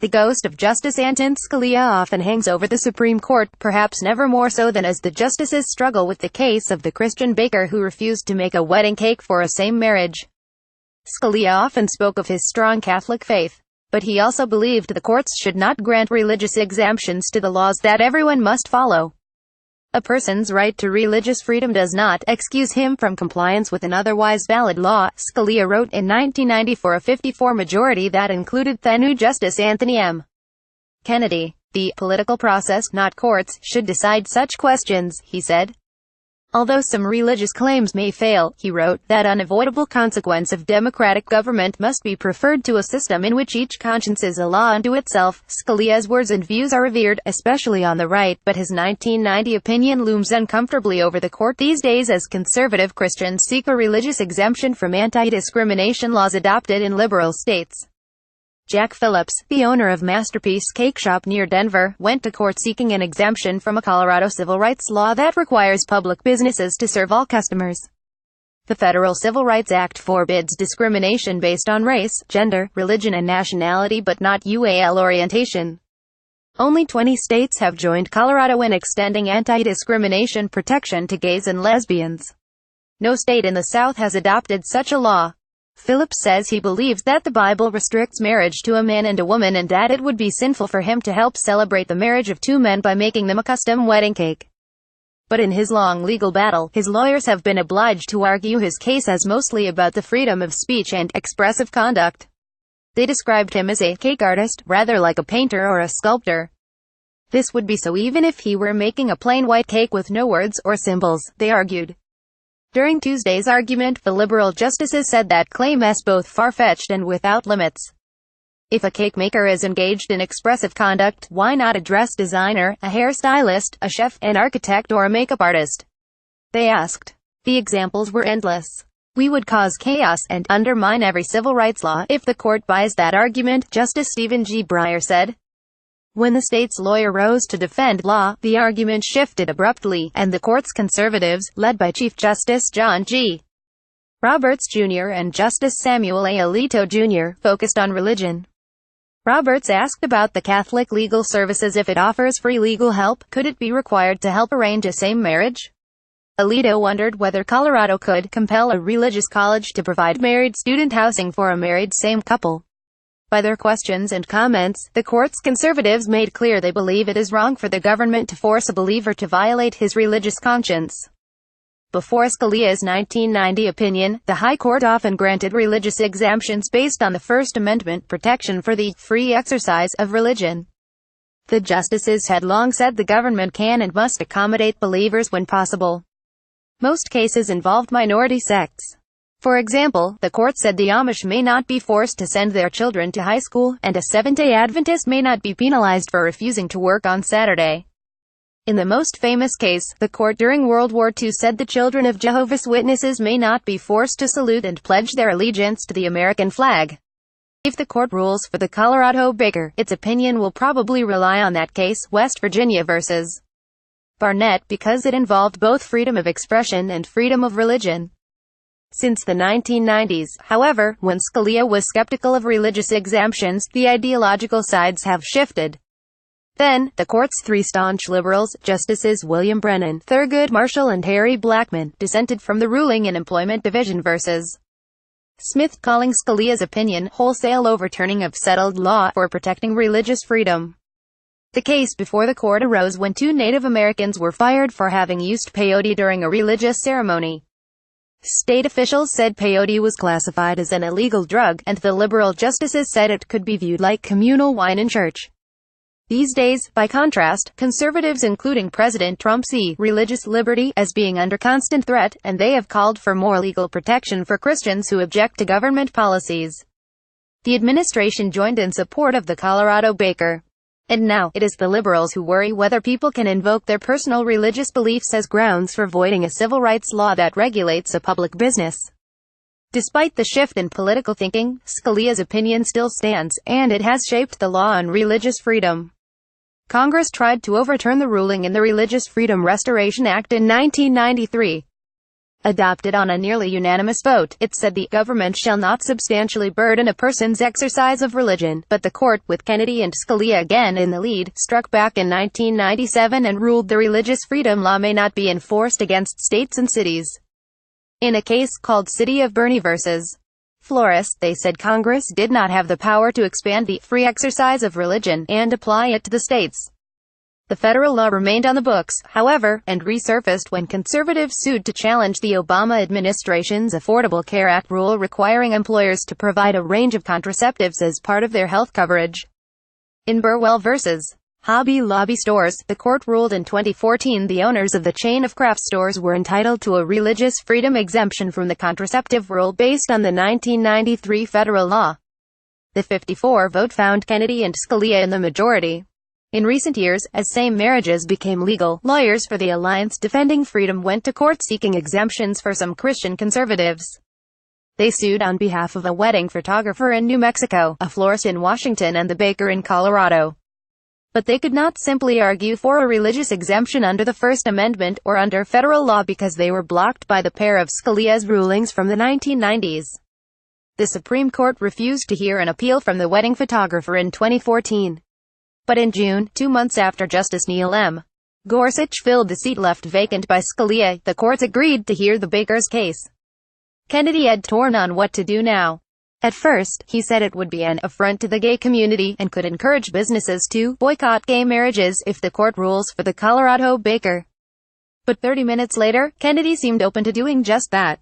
The ghost of Justice Antonin Scalia often hangs over the Supreme Court, perhaps never more so than as the justices struggle with the case of the Christian baker who refused to make a wedding cake for a same marriage. Scalia often spoke of his strong Catholic faith, but he also believed the courts should not grant religious exemptions to the laws that everyone must follow. A person's right to religious freedom does not excuse him from compliance with an otherwise valid law, Scalia wrote in 1990 for a 54 majority that included then Justice Anthony M. Kennedy. The political process, not courts, should decide such questions, he said. Although some religious claims may fail, he wrote, that unavoidable consequence of democratic government must be preferred to a system in which each conscience is a law unto itself. Scalia's words and views are revered, especially on the right, but his 1990 opinion looms uncomfortably over the court these days as conservative Christians seek a religious exemption from anti-discrimination laws adopted in liberal states. Jack Phillips, the owner of Masterpiece Cake Shop near Denver, went to court seeking an exemption from a Colorado civil rights law that requires public businesses to serve all customers. The Federal Civil Rights Act forbids discrimination based on race, gender, religion and nationality but not UAL orientation. Only 20 states have joined Colorado in extending anti-discrimination protection to gays and lesbians. No state in the South has adopted such a law. Phillips says he believes that the Bible restricts marriage to a man and a woman and that it would be sinful for him to help celebrate the marriage of two men by making them a custom wedding cake. But in his long legal battle, his lawyers have been obliged to argue his case as mostly about the freedom of speech and expressive conduct. They described him as a cake artist, rather like a painter or a sculptor. This would be so even if he were making a plain white cake with no words or symbols, they argued. During Tuesday's argument, the liberal justices said that claim is both far-fetched and without limits. If a cake maker is engaged in expressive conduct, why not a dress designer, a hairstylist, a chef, an architect or a makeup artist? They asked. The examples were endless. We would cause chaos and undermine every civil rights law if the court buys that argument, Justice Stephen G. Breyer said. When the state's lawyer rose to defend law, the argument shifted abruptly, and the court's conservatives, led by Chief Justice John G. Roberts Jr. and Justice Samuel A. Alito Jr., focused on religion. Roberts asked about the Catholic Legal Services. If it offers free legal help, could it be required to help arrange a same marriage? Alito wondered whether Colorado could compel a religious college to provide married student housing for a married same couple. By their questions and comments, the court's conservatives made clear they believe it is wrong for the government to force a believer to violate his religious conscience. Before Scalia's 1990 opinion, the High Court often granted religious exemptions based on the First Amendment protection for the free exercise of religion. The justices had long said the government can and must accommodate believers when possible. Most cases involved minority sects. For example, the court said the Amish may not be forced to send their children to high school, and a Seventh-day Adventist may not be penalized for refusing to work on Saturday. In the most famous case, the court during World War II said the children of Jehovah's Witnesses may not be forced to salute and pledge their allegiance to the American flag. If the court rules for the Colorado baker, its opinion will probably rely on that case, West Virginia versus Barnett, because it involved both freedom of expression and freedom of religion. Since the 1990s, however, when Scalia was skeptical of religious exemptions, the ideological sides have shifted. Then, the court's three staunch liberals, Justices William Brennan, Thurgood Marshall and Harry Blackmun, dissented from the ruling in Employment Division versus Smith, calling Scalia's opinion wholesale overturning of settled law for protecting religious freedom. The case before the court arose when two Native Americans were fired for having used peyote during a religious ceremony. State officials said peyote was classified as an illegal drug, and the liberal justices said it could be viewed like communal wine in church. These days, by contrast, conservatives including President Trump see religious liberty as being under constant threat, and they have called for more legal protection for Christians who object to government policies. The administration joined in support of the Colorado baker. And now, it is the liberals who worry whether people can invoke their personal religious beliefs as grounds for voiding a civil rights law that regulates a public business. Despite the shift in political thinking, Scalia's opinion still stands, and it has shaped the law on religious freedom. Congress tried to overturn the ruling in the Religious Freedom Restoration Act in 1993. adopted on a nearly unanimous vote. It said the government shall not substantially burden a person's exercise of religion, but the court, with Kennedy and Scalia again in the lead, struck back in 1997 and ruled the religious freedom law may not be enforced against states and cities. In a case called City of Bernie vs. Flores, they said Congress did not have the power to expand the free exercise of religion and apply it to the states. The federal law remained on the books, however, and resurfaced when conservatives sued to challenge the Obama administration's Affordable Care Act rule requiring employers to provide a range of contraceptives as part of their health coverage. In Burwell vs. Hobby Lobby stores, the court ruled in 2014 the owners of the chain of craft stores were entitled to a religious freedom exemption from the contraceptive rule based on the 1993 federal law. The 54 vote found Kennedy and Scalia in the majority. In recent years, as same marriages became legal, lawyers for the Alliance Defending Freedom went to court seeking exemptions for some Christian conservatives. They sued on behalf of a wedding photographer in New Mexico, a florist in Washington, and the baker in Colorado. But they could not simply argue for a religious exemption under the First Amendment or under federal law because they were blocked by the pair of Scalia's rulings from the 1990s. The Supreme Court refused to hear an appeal from the wedding photographer in 2014. But in June, 2 months after Justice Neil M. Gorsuch filled the seat left vacant by Scalia, the courts agreed to hear the baker's case. Kennedy had torn on what to do now. At first, he said it would be an affront to the gay community and could encourage businesses to boycott gay marriages if the court rules for the Colorado baker. But 30 minutes later, Kennedy seemed open to doing just that.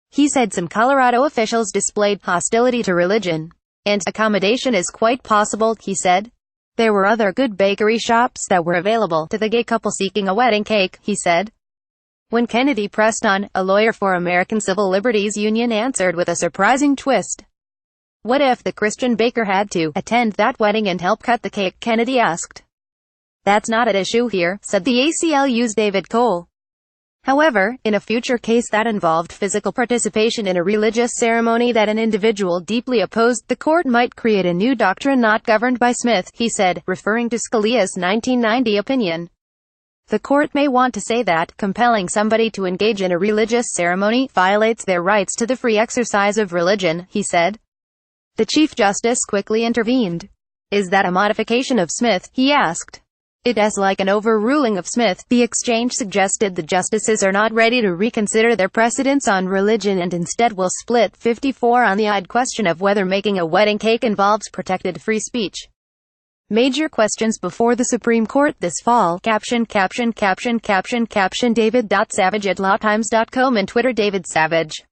He said some Colorado officials displayed hostility to religion. And accommodation is quite possible, he said. There were other good bakery shops that were available to the gay couple seeking a wedding cake, he said. When Kennedy pressed on, a lawyer for American Civil Liberties Union answered with a surprising twist. What if the Christian baker had to attend that wedding and help cut the cake? Kennedy asked. That's not at issue here, said the ACLU's David Cole. However, in a future case that involved physical participation in a religious ceremony that an individual deeply opposed, the court might create a new doctrine not governed by Smith, he said, referring to Scalia's 1990 opinion. The court may want to say that compelling somebody to engage in a religious ceremony violates their rights to the free exercise of religion, he said. The Chief Justice quickly intervened. Is that a modification of Smith? He asked. It is like an overruling of Smith. The exchange suggested the justices are not ready to reconsider their precedents on religion and instead will split 54 on the odd question of whether making a wedding cake involves protected free speech. Major questions before the Supreme Court this fall. Caption David.Savage at lawtimes.com and Twitter David Savage.